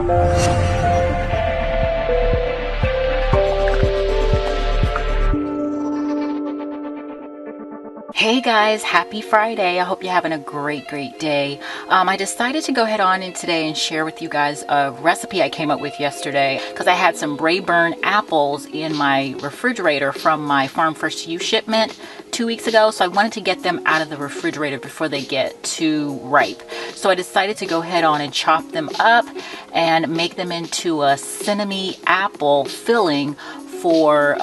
Hey guys, happy Friday. I hope you're having a great day. I decided to go ahead on in today and share with you guys a recipe I came up with yesterday because I had some Raisin apples in my refrigerator from my Farm First to You shipment 2 weeks ago. So I wanted to get them out of the refrigerator before they get too ripe. So I decided to go ahead on and chop them up and make them into a cinnamon apple filling for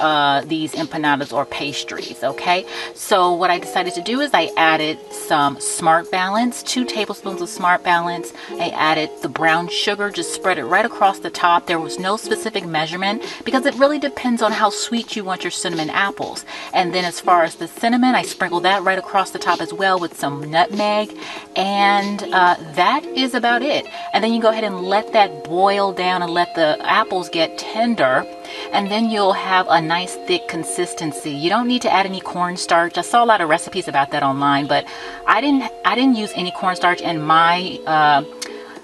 these empanadas or pastries. Okay, so what I decided to do is I added some Smart Balance, 2 tablespoons of Smart Balance. I added the brown sugar, just spread it right across the top. There was no specific measurement because it really depends on how sweet you want your cinnamon apples. And then as far as the cinnamon, I sprinkled that right across the top as well with some nutmeg, and that is about it. And then you go ahead and let that boil down and let the apples get tender, and then you'll have a nice thick consistency. You don't need to add any cornstarch. I saw a lot of recipes about that online, but I didn't use any cornstarch, and my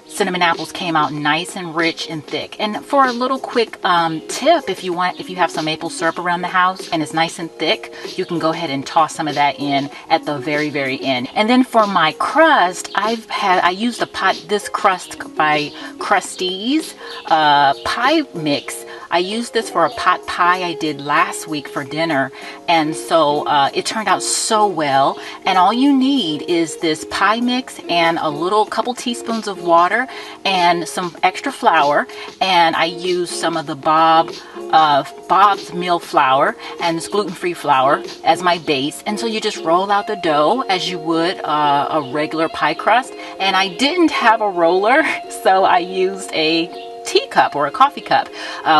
cinnamon apples came out nice and rich and thick. And for a little quick tip, if you have some maple syrup around the house and it's nice and thick, you can go ahead and toss some of that in at the very end. And then for my crust, I used this crust by Krusty's pie mix. I used this for a pot pie I did last week for dinner, and so it turned out so well. And all you need is this pie mix and a couple teaspoons of water and some extra flour, and I used some of the Bob's meal flour and this gluten-free flour as my base. And so you just roll out the dough as you would a regular pie crust. And I didn't have a roller, so I used a teacup or a coffee cup,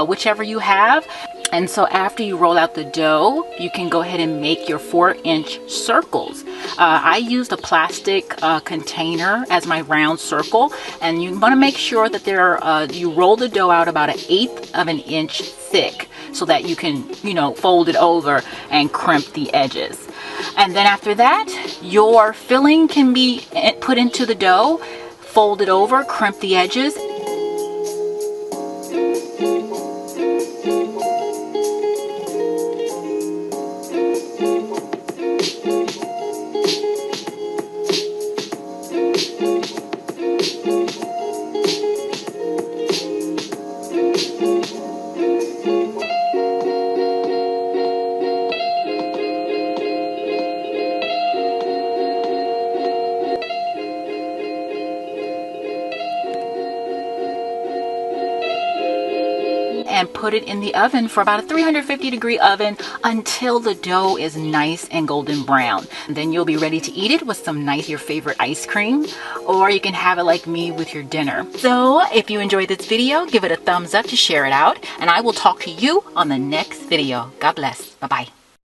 whichever you have. And so after you roll out the dough, you can go ahead and make your 4-inch circles. I used a plastic container as my round circle, and you want to make sure that you roll the dough out about 1/8 of an inch thick so that you can, fold it over and crimp the edges. And then after that, your filling can be put into the dough, fold it over, crimp the edges. And put it in the oven for about a 350-degree oven until the dough is nice and golden brown. And then you'll be ready to eat it with your favorite ice cream, or you can have it like me with your dinner. So if you enjoyed this video, give it a thumbs up to share it out, and I will talk to you on the next video. God bless. Bye-bye.